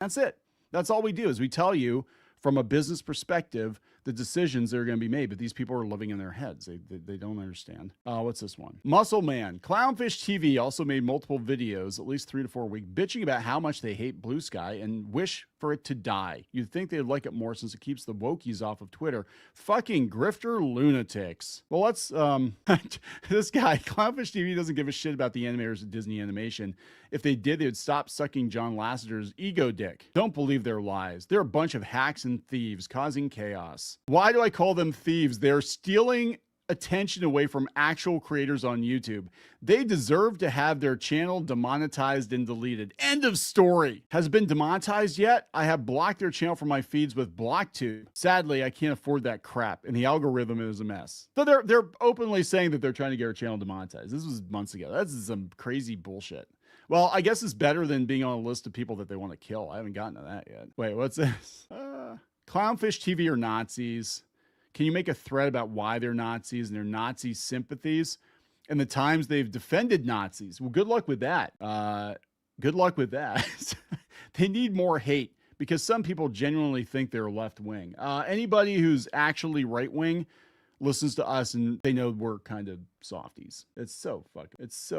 That's it. That's all we do is we tell you from a business perspective the decisions that are going to be made, but these people are living in their heads. They don't understand. What's this one? Muscle Man. Clownfish TV also made multiple videos, at least 3 to 4 a week, bitching about how much they hate BlueSky and wish for it to die. You'd think they'd like it more since it keeps the wokies off of Twitter. Fucking grifter lunatics. Well, let's, this guy, Clownfish TV doesn't give a shit about the animators of Disney Animation. If they did, they would stop sucking John Lasseter's ego dick. Don't believe their lies. They're a bunch of hacks and thieves causing chaos. Why do I call them thieves? They're stealing attention away from actual creators on YouTube. They deserve to have their channel demonetized and deleted. End of story. Has it been demonetized yet? I have blocked their channel from my feeds with BlockTube. Sadly, I can't afford that crap, and the algorithm is a mess. So they're openly saying that they're trying to get our channel demonetized. This was months ago. That's some crazy bullshit. Well, I guess it's better than being on a list of people that they want to kill. I haven't gotten to that yet. Wait, what's this? Clownfish TV are Nazis. Can you make a thread about why they're Nazis and their Nazi sympathies and the times they've defended Nazis? Well, good luck with that. Good luck with that. They need more hate because some people genuinely think they're left wing. Anybody who's actually right wing listens to us and they know we're kind of softies. It's so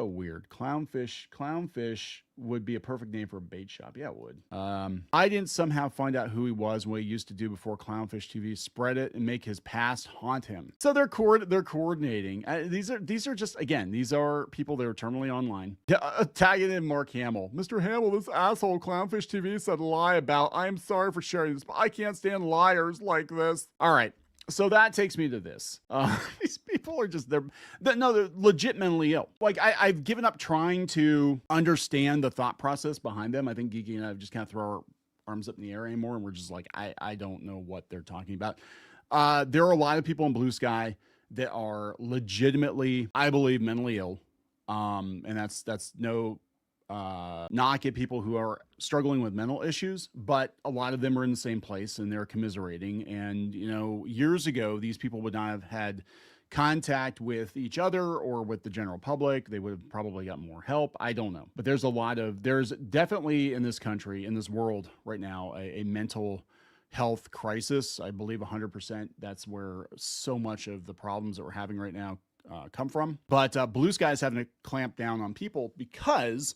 weird. Clownfish would be a perfect name for a bait shop. Yeah, it would. I didn't somehow find out who he was and what he used to do before Clownfish TV spread it and make his past haunt him. So they're coordinating. These are just, again, these are people that are terminally online. Tagging in Mark Hamill. Mr. Hamill, this asshole Clownfish TV said a lie about, I am sorry for sharing this, but I can't stand liars like this. All right. So that takes me to this. These people are just, they're legit mentally ill. Like I've given up trying to understand the thought process behind them. I think Geeky and I just kind of throw our arms up in the air anymore. And we're just like, I don't know what they're talking about. There are a lot of people on BlueSky that are legitimately, I believe, mentally ill. And that's no knock at people who are struggling with mental issues, but a lot of them are in the same place and they're commiserating. And, you know, years ago, these people would not have had contact with each other or with the general public. They would have probably got more help. I don't know. But there's definitely in this country, in this world right now, a mental health crisis. I believe 100% that's where so much of the problems that we're having right now come from. But BlueSky is having to clamp down on people because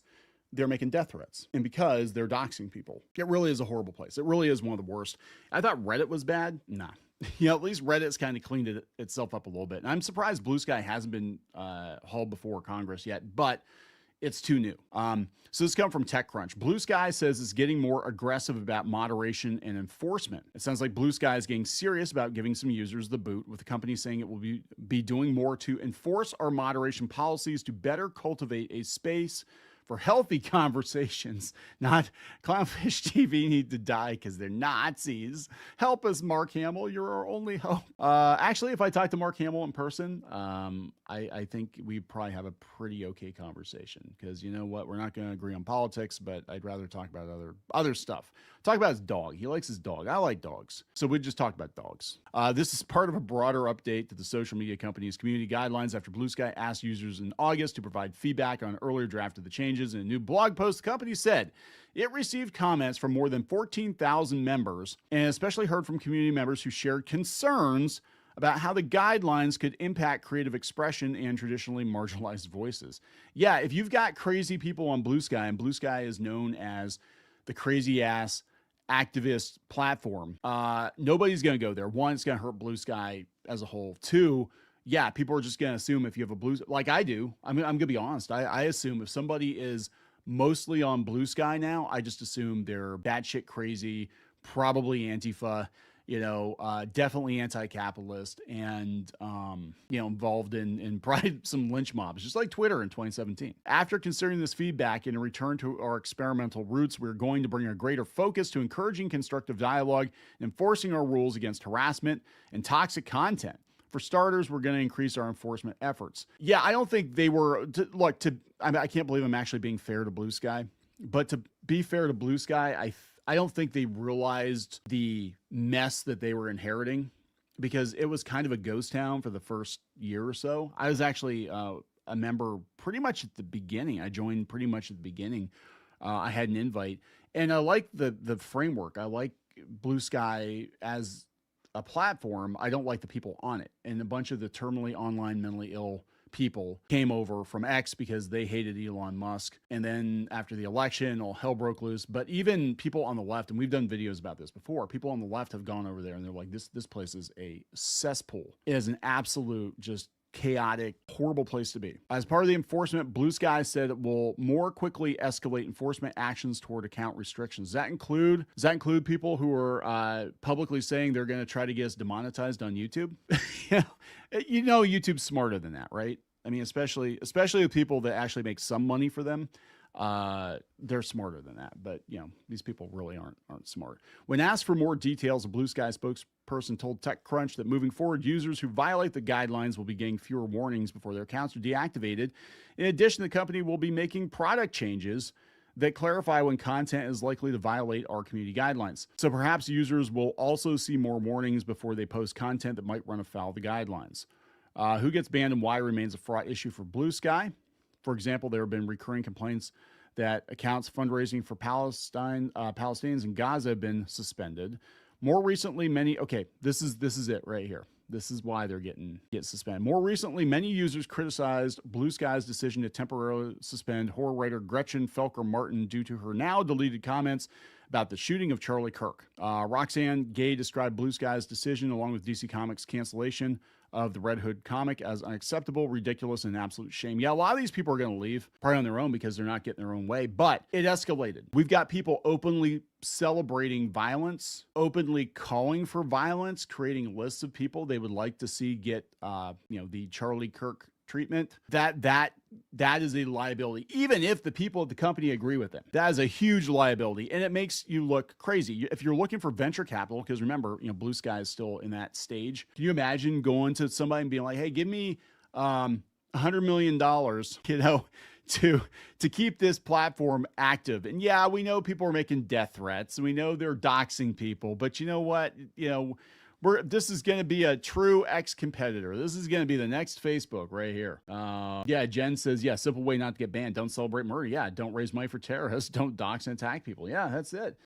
they're making death threats and because they're doxing people. It really is a horrible place. It really is one of the worst. I thought Reddit was bad. Nah. You know, at least Reddit's kind of cleaned itself up a little bit. And I'm surprised BlueSky hasn't been hauled before Congress yet, but it's too new. So this comes from TechCrunch. BlueSky says it's getting more aggressive about moderation and enforcement. It sounds like BlueSky is getting serious about giving some users the boot, with the company saying it will be doing more to enforce our moderation policies to better cultivate a space for healthy conversations. Not Clownfish TV need to die because they're Nazis. Help us, Mark Hamill. You're our only hope. Actually, if I talk to Mark Hamill in person, I think we probably have a pretty okay conversation because you know what? We're not going to agree on politics, but I'd rather talk about other stuff. Talk about his dog. He likes his dog. I like dogs. So we just talk about dogs. This is part of a broader update to the social media company's community guidelines after BlueSky asked users in August to provide feedback on an earlier draft of the changes. In a new blog post, the company said it received comments from more than 14,000 members and especially heard from community members who shared concerns about how the guidelines could impact creative expression and traditionally marginalized voices. Yeah, if you've got crazy people on BlueSky, and BlueSky is known as the crazy ass activist platform, nobody's going to go there. One, it's going to hurt BlueSky as a whole. Two, yeah, people are just going to assume if you have a blue, like I do, I'm going to be honest. I assume if somebody is mostly on BlueSky now, I just assume they're batshit crazy, probably Antifa, you know, definitely anti-capitalist and, you know, involved in probably some lynch mobs, just like Twitter in 2017. After considering this feedback and a return to our experimental roots, we're going to bring a greater focus to encouraging constructive dialogue and enforcing our rules against harassment and toxic content. For starters, we're going to increase our enforcement efforts. Yeah, I don't think they were, I can't believe I'm actually being fair to BlueSky, but to be fair to BlueSky, I don't think they realized the mess that they were inheriting because it was kind of a ghost town for the first year or so. I was actually a member pretty much at the beginning. I joined pretty much at the beginning. I had an invite And I like the framework. I like BlueSky as a platform. I don't like the people on it. And a bunch of the terminally online mentally ill people came over from X because they hated Elon Musk. And then after the election, all hell broke loose. But even people on the left, and we've done videos about this before, people on the left have gone over there and they're like, this place is a cesspool. It is an absolute just chaotic, horrible place to be. As part of the enforcement, BlueSky said it will more quickly escalate enforcement actions toward account restrictions. Does that include people who are publicly saying they're going to try to get us demonetized on YouTube? you know, YouTube's smarter than that, right? I mean, especially the people that actually make some money for them. They're smarter than that, but you know, these people really aren't smart. When asked for more details, a BlueSky spokesperson told TechCrunch that moving forward, users who violate the guidelines will be getting fewer warnings before their accounts are deactivated. In addition, the company will be making product changes that clarify when content is likely to violate our community guidelines. So perhaps users will also see more warnings before they post content that might run afoul of the guidelines. Who gets banned and why remains a fraught issue for BlueSky. For example, there have been recurring complaints that accounts fundraising for Palestinians in Gaza have been suspended. More recently, this is it right here. This is why they're getting suspended. More recently, many users criticized BlueSky's decision to temporarily suspend horror writer Gretchen Felker Martin due to her now deleted comments about the shooting of Charlie Kirk. Roxanne Gay described BlueSky's decision along with DC Comics' cancellation of the Red Hood comic as unacceptable, ridiculous, and an absolute shame. Yeah, a lot of these people are going to leave probably on their own because they're not getting their own way, but it escalated. We've got people openly celebrating violence, openly calling for violence, creating lists of people they would like to see get, the Charlie Kirk treatment. That is a liability, even if the people at the company agree with them. That is a huge liability, and it makes you look crazy. If you're looking for venture capital, because remember, BlueSky is still in that stage. Can you imagine going to somebody and being like, hey, give me $100 million, to keep this platform active? And yeah, we know people are making death threats, and we know they're doxing people, but you know what? This is going to be a true ex-competitor. This is going to be the next Facebook right here. Yeah, Jen says, yeah, simple way not to get banned. Don't celebrate murder. Yeah, don't raise money for terrorists. Don't dox and attack people. Yeah, that's it.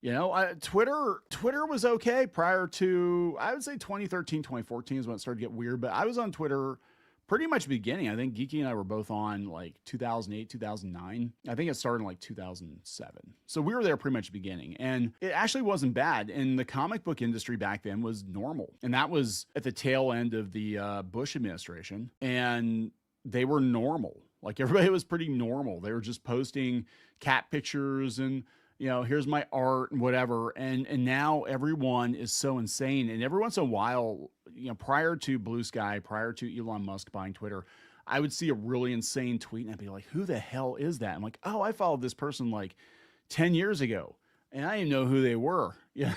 Twitter was okay prior to, I would say 2013, 2014 is when it started to get weird. But I was on Twitter pretty much beginning. I think Geeky and I were both on like 2008, 2009. I think it started in like 2007. So we were there pretty much beginning, and it actually wasn't bad. And the comic book industry back then was normal. And that was at the tail end of the Bush administration, and they were normal. Like everybody was pretty normal. They were just posting cat pictures and, here's my art and whatever. And now everyone is so insane. And every once in a while, prior to BlueSky, prior to Elon Musk buying Twitter, I would see a really insane tweet and I'd be like, who the hell is that? I'm like, oh, I followed this person like 10 years ago and I didn't know who they were. Yeah.